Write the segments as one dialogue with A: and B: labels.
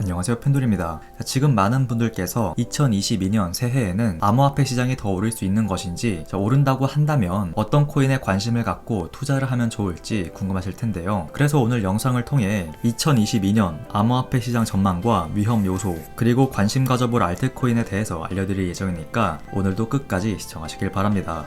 A: 안녕하세요, 펜돌입니다. 지금 많은 분들께서 2022년 새해에는 암호화폐 시장이 더 오를 수 있는 것인지, 오른다고 한다면 어떤 코인에 관심을 갖고 투자를 하면 좋을지 궁금하실 텐데요. 그래서 오늘 영상을 통해 2022년 암호화폐 시장 전망과 위험 요소, 그리고 관심 가져볼 알트코인에 대해서 알려드릴 예정이니까 오늘도 끝까지 시청하시길 바랍니다.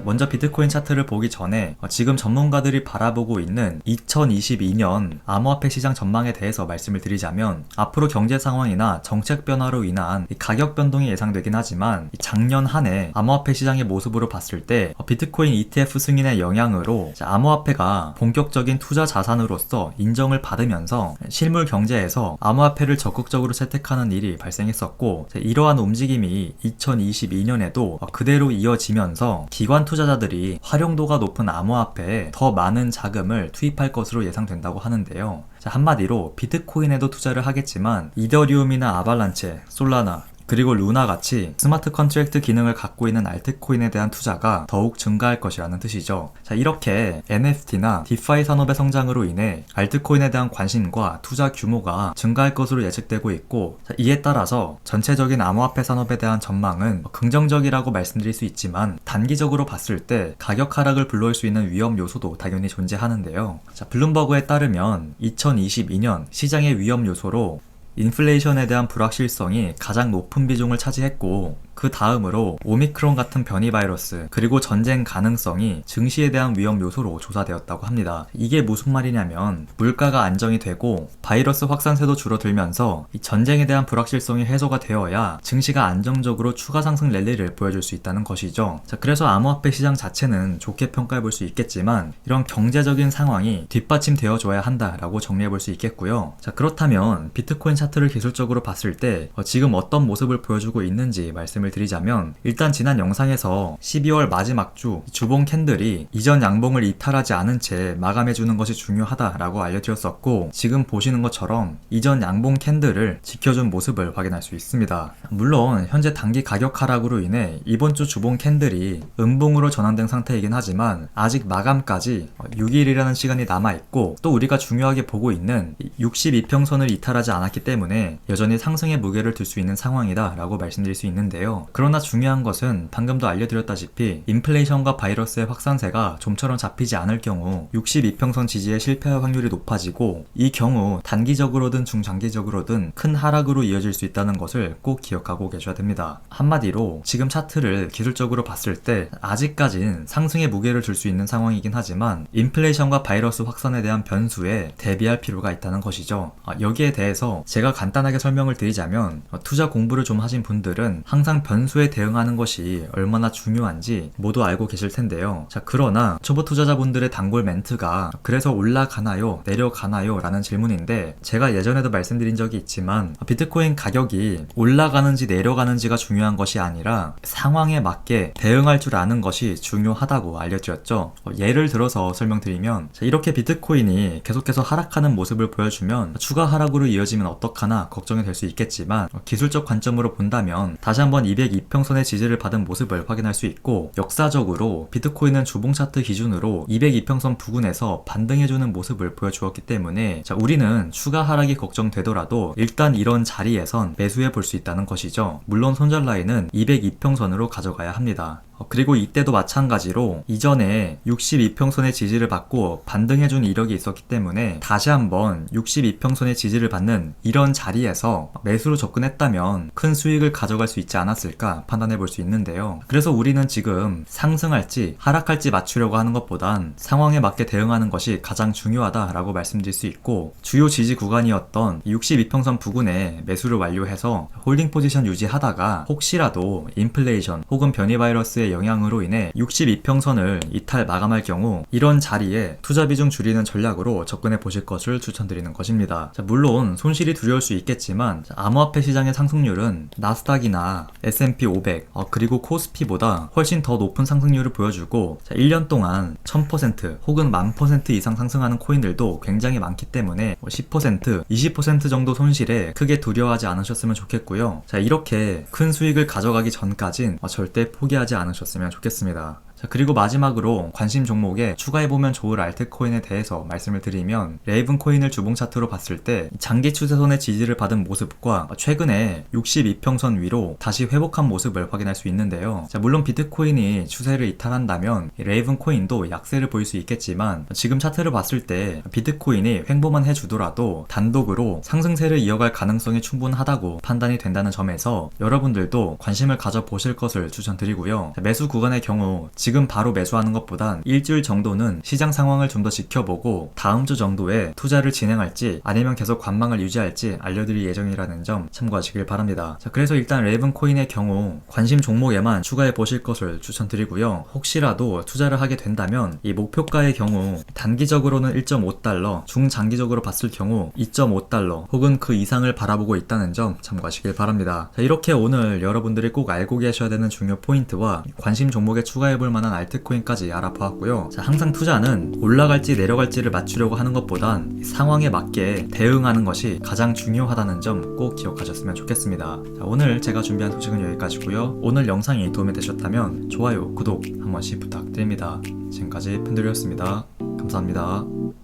A: 먼저 비트코인 차트를 보기 전에 지금 전문가들이 바라보고 있는 2022년 암호화폐 시장 전망에 대해서 말씀을 드리자면, 앞으로 경제 상황이나 정책 변화로 인한 가격 변동이 예상되긴 하지만 작년 한 해 암호화폐 시장의 모습으로 봤을 때 비트코인 ETF 승인의 영향으로 암호화폐가 본격적인 투자 자산으로서 인정을 받으면서 실물 경제에서 암호화폐를 적극적으로 채택하는 일이 발생했었고, 이러한 움직임이 2022년에도 그대로 이어지면서 기관 투자자들이 활용도가 높은 암호화폐에 더 많은 자금을 투입할 것으로 예상된다고 하는데요. 한마디로 비트코인에도 투자를 하겠지만 이더리움이나 아발란체, 솔라나, 그리고 루나 같이 스마트 컨트랙트 기능을 갖고 있는 알트코인에 대한 투자가 더욱 증가할 것이라는 뜻이죠. 이렇게 NFT나 디파이 산업의 성장으로 인해 알트코인에 대한 관심과 투자 규모가 증가할 것으로 예측되고 있고, 이에 따라서 전체적인 암호화폐 산업에 대한 전망은 긍정적이라고 말씀드릴 수 있지만, 단기적으로 봤을 때 가격 하락을 불러올 수 있는 위험 요소도 당연히 존재하는데요. 블룸버그에 따르면 2022년 시장의 위험 요소로 인플레이션에 대한 불확실성이 가장 높은 비중을 차지했고, 그 다음으로 오미크론 같은 변이 바이러스, 그리고 전쟁 가능성이 증시에 대한 위험 요소로 조사되었다고 합니다. 이게 무슨 말이냐면, 물가가 안정이 되고 바이러스 확산세도 줄어들면서 이 전쟁에 대한 불확실성이 해소가 되어야 증시가 안정적으로 추가 상승 랠리를 보여줄 수 있다는 것이죠. 그래서 암호화폐 시장 자체는 좋게 평가해 볼 수 있겠지만, 이런 경제적인 상황이 뒷받침되어 줘야 한다라고 정리해 볼 수 있겠고요. 그렇다면 비트코인 차트를 기술적으로 봤을 때 지금 어떤 모습을 보여주고 있는지 말씀을 드리자면, 일단 지난 영상에서 12월 마지막 주 주봉 캔들이 이전 양봉을 이탈하지 않은 채 마감해주는 것이 중요하다라고 알려드렸었고, 지금 보시는 것처럼 이전 양봉 캔들을 지켜준 모습을 확인할 수 있습니다. 물론 현재 단기 가격 하락으로 인해 이번 주 주봉 캔들이 음봉으로 전환된 상태이긴 하지만, 아직 마감까지 6일이라는 시간이 남아있고, 또 우리가 중요하게 보고 있는 62평선을 이탈하지 않았기 때문에 여전히 상승의 무게를 들 수 있는 상황이다 라고 말씀드릴 수 있는데요. 그러나 중요한 것은 방금도 알려드렸다시피 인플레이션과 바이러스의 확산세가 좀처럼 잡히지 않을 경우 62평선 지지에 실패할 확률이 높아지고, 이 경우 단기적으로든 중장기적으로든 큰 하락으로 이어질 수 있다는 것을 꼭 기억하고 계셔야 됩니다. 한마디로 지금 차트를 기술적으로 봤을 때 아직까진 상승의 무게를 줄 수 있는 상황이긴 하지만, 인플레이션과 바이러스 확산에 대한 변수에 대비할 필요가 있다는 것이죠. 여기에 대해서 제가 간단하게 설명을 드리자면, 투자 공부를 좀 하신 분들은 항상 변수에 대응하는 것이 얼마나 중요한지 모두 알고 계실 텐데요. 그러나 초보 투자자분들의 단골 멘트가 그래서 올라가나요? 내려가나요? 라는 질문인데, 제가 예전에도 말씀드린 적이 있지만, 비트코인 가격이 올라가는지 내려가는지가 중요한 것이 아니라 상황에 맞게 대응할 줄 아는 것이 중요하다고 알려드렸죠. 예를 들어서 설명드리면, 이렇게 비트코인이 계속해서 하락하는 모습을 보여주면 추가 하락으로 이어지면 어떡하나 걱정이 될 수 있겠지만, 기술적 관점으로 본다면 다시 한번 202평선의 지지를 받은 모습을 확인할 수 있고, 역사적으로 비트코인은 주봉 차트 기준으로 202평선 부근에서 반등해주는 모습을 보여주었기 때문에, 우리는 추가 하락이 걱정되더라도 일단 이런 자리에선 매수해 볼 수 있다는 것이죠. 물론 손절 라인은 202평선으로 가져가야 합니다. 그리고 이때도 마찬가지로 이전에 62평선의 지지를 받고 반등해준 이력이 있었기 때문에 다시 한번 62평선의 지지를 받는 이런 자리에서 매수로 접근했다면 큰 수익을 가져갈 수 있지 않았을까 판단해 볼 수 있는데요. 그래서 우리는 지금 상승할지 하락할지 맞추려고 하는 것보단 상황에 맞게 대응하는 것이 가장 중요하다라고 말씀드릴 수 있고, 주요 지지 구간이었던 62평선 부근에 매수를 완료해서 홀딩 포지션 유지하다가 혹시라도 인플레이션 혹은 변이 바이러스의 영향으로 인해 62평선을 이탈 마감할 경우 이런 자리에 투자 비중 줄이는 전략으로 접근해 보실 것을 추천드리는 것입니다. 물론 손실이 두려울 수 있겠지만, 암호화폐 시장의 상승률은 나스닥이나 S&P 500 그리고 코스피보다 훨씬 더 높은 상승률을 보여주고, 1년 동안 1000% 혹은 10,000% 이상 상승하는 코인들도 굉장히 많기 때문에 10%, 20% 정도 손실에 크게 두려워하지 않으셨으면 좋겠고요. 이렇게 큰 수익을 가져가기 전까진 절대 포기하지 않으셨으면 좋겠습니다. 자, 그리고 마지막으로 관심 종목에 추가해보면 좋을 알트코인에 대해서 말씀을 드리면 레이븐 코인을 주봉 차트로 봤을 때 장기 추세선의 지지를 받은 모습과 최근에 62평선 위로 다시 회복한 모습을 확인할 수 있는데요. 자, 물론 비트코인이 추세를 이탈한다면 레이븐 코인도 약세를 보일 수 있겠지만 지금 차트를 봤을 때 비트코인이 횡보만 해주더라도 단독으로 상승세를 이어갈 가능성이 충분하다고 판단이 된다는 점에서 여러분들도 관심을 가져보실 것을 추천드리고요. 자, 매수 구간의 경우 지금 바로 매수하는 것보단 일주일 정도는 시장 상황을 좀 더 지켜보고 다음 주 정도에 투자를 진행할지 아니면 계속 관망을 유지할지 알려드릴 예정이라는 점 참고하시길 바랍니다. 자, 그래서 일단 레이븐 코인의 경우 관심 종목에만 추가해 보실 것을 추천드리고요. 혹시라도 투자를 하게 된다면 이 목표가의 경우 단기적으로는 1.5달러, 중장기적으로 봤을 경우 2.5달러 혹은 그 이상을 바라보고 있다는 점 참고하시길 바랍니다. 자, 이렇게 오늘 여러분들이 꼭 알고 계셔야 되는 중요 포인트와 관심 종목에 추가해 볼 만한 알트코인까지 알아보았고요. 자, 항상 투자는 올라갈지 내려갈지를 맞추려고 하는 것보단 상황에 맞게 대응하는 것이 가장 중요하다는 점 꼭 기억하셨으면 좋겠습니다. 자, 오늘 제가 준비한 소식은 여기까지고요. 오늘 영상이 도움이 되셨다면 좋아요, 구독 한 번씩 부탁드립니다. 지금까지 팬들이었습니다. 감사합니다.